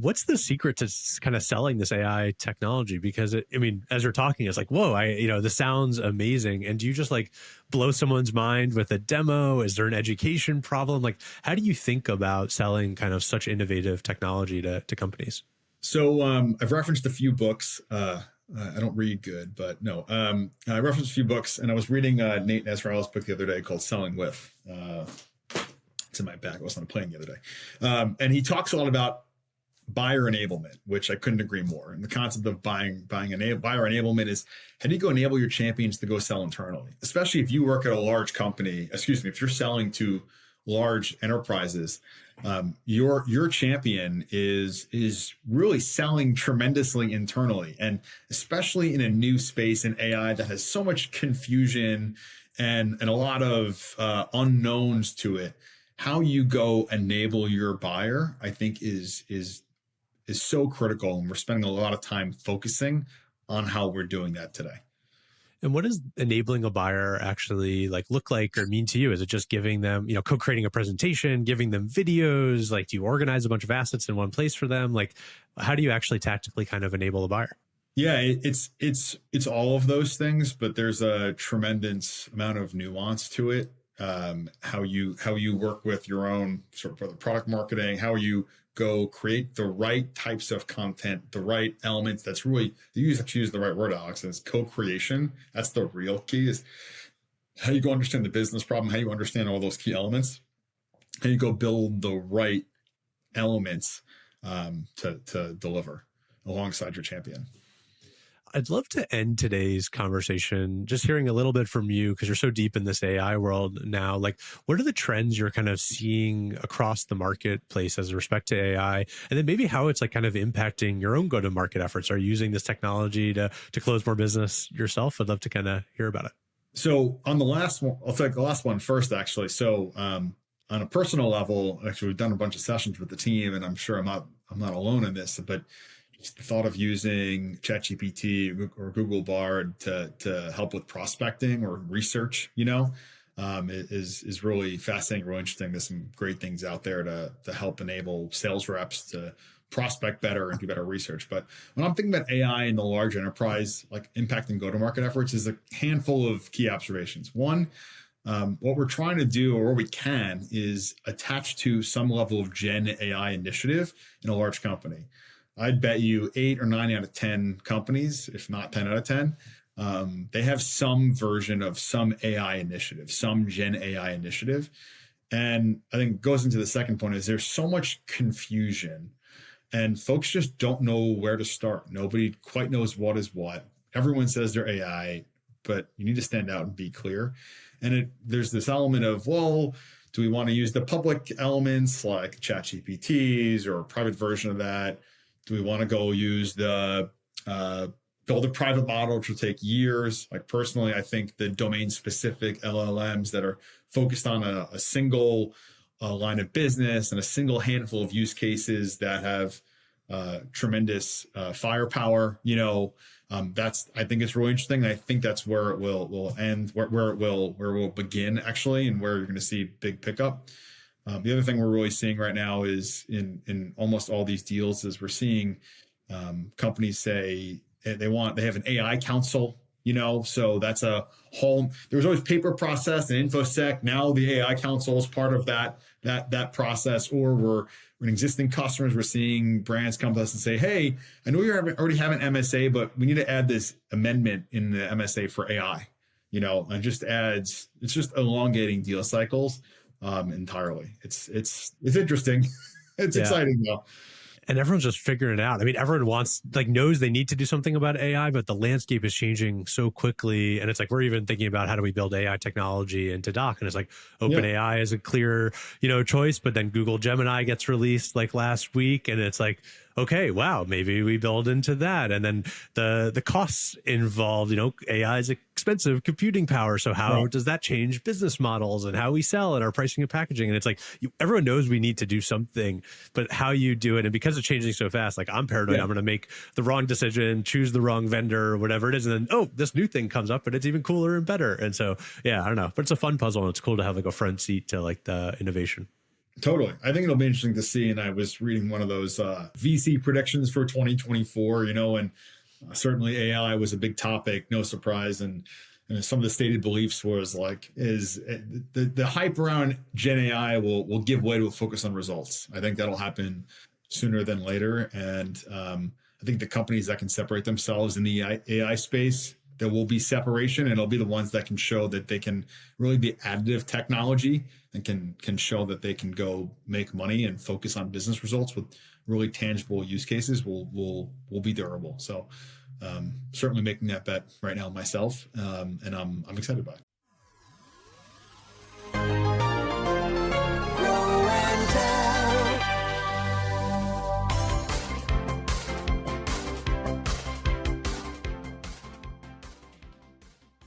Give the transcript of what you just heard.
what's the secret to kind of selling this AI technology? Because I mean, as you're talking, it's like, whoa, this sounds amazing. And do you just like blow someone's mind with a demo? Is there an education problem? Like, how do you think about selling kind of such innovative technology to companies? So I've referenced a few books. I don't read good, but no. I referenced a few books, and I was reading Nate Nasrall's book the other day called Selling With. It's in my bag. I was on a plane the other day. And he talks a lot about buyer enablement, which I couldn't agree more. And the concept of buyer enablement is how do you go enable your champions to go sell internally, especially if you work at a large company, if you're selling to large enterprises, your champion is really selling tremendously internally, and especially in a new space in AI that has so much confusion and a lot of unknowns to it. How you go enable your buyer, I think, is so critical, and we're spending a lot of time focusing on how we're doing that today. And what does enabling a buyer actually like look like or mean to you? Is it just giving them, co-creating a presentation, giving them videos? Like, do you organize a bunch of assets in one place for them? Like, how do you actually tactically kind of enable a buyer? Yeah, it's all of those things, but there's a tremendous amount of nuance to it. How you work with your own sort of product marketing, how you go create the right types of content, the right elements. That's really, you actually use the right word, Alex, and it's co-creation. That's the real key, is how you go understand the business problem, how you understand all those key elements, how you go build the right elements to deliver alongside your champion. I'd love to end today's conversation just hearing a little bit from you, because you're so deep in this AI world now. Like, what are the trends you're kind of seeing across the marketplace as respect to AI? And then maybe how it's like kind of impacting your own go-to-market efforts. Are you using this technology to close more business yourself? I'd love to kind of hear about it. So on the last one, I'll take the last one first, actually. So on a personal level, actually, we've done a bunch of sessions with the team, and I'm sure I'm not alone in this, but the thought of using ChatGPT or Google Bard to help with prospecting or research, is really fascinating, really interesting. There's some great things out there to help enable sales reps to prospect better and do better research. But when I'm thinking about AI in the large enterprise, like impacting go-to-market efforts, is a handful of key observations. One, what we're trying to do, or what we can, is attach to some level of Gen AI initiative in a large company. I'd bet you 8 or 9 out of 10 companies, if not 10 out of 10, they have some version of some AI initiative, some Gen AI initiative. And I think it goes into the second point, is there's so much confusion and folks just don't know where to start. Nobody quite knows what is what. Everyone says they're AI, but you need to stand out and be clear. And there's this element of, well, do we want to use the public elements like ChatGPTs or a private version of that? Do we want to go use build a private model, which will take years? Like, personally, I think the domain-specific LLMs that are focused on a single line of business and a single handful of use cases that have tremendous firepower, I think it's really interesting. I think that's where it will end, where it will begin, actually, and where you're going to see big pickup. The other thing we're really seeing right now is in almost all these deals is we're seeing companies say they have an AI council, so that's a whole, there was always paper process and InfoSec. Now the AI council is part of that process. Or we're in existing customers, we're seeing brands come to us and say, hey, I know you already have an MSA, but we need to add this amendment in the MSA for AI, and it's just elongating deal cycles entirely. It's interesting. It's exciting though. And everyone's just figuring it out. I mean, everyone knows they need to do something about AI, but the landscape is changing so quickly. And it's like, we're even thinking about how do we build AI technology into Doc? And it's like OpenAI is a clear, choice, but then Google Gemini gets released like last week. And it's like, okay, wow, maybe we build into that. And then the costs involved, AI is expensive computing power. So how does that change business models and how we sell and our pricing and packaging? And it's like, everyone knows we need to do something, but how you do it. And because it's changing so fast, like, I'm paranoid, I'm going to make the wrong decision, choose the wrong vendor, or whatever it is. And then, this new thing comes up, but it's even cooler and better. And so, I don't know, but it's a fun puzzle, and it's cool to have like a front seat to like the innovation. Totally. I think it'll be interesting to see. And I was reading one of those VC predictions for 2024, and certainly AI was a big topic, no surprise. And some of the stated beliefs was like, the hype around Gen AI will give way to a focus on results. I think that'll happen sooner than later. And I think the companies that can separate themselves in the AI space, there will be separation, and it'll be the ones that can show that they can really be additive technology and can show that they can go make money and focus on business results with really tangible use cases will be durable. So certainly making that bet right now myself, and I'm excited about it.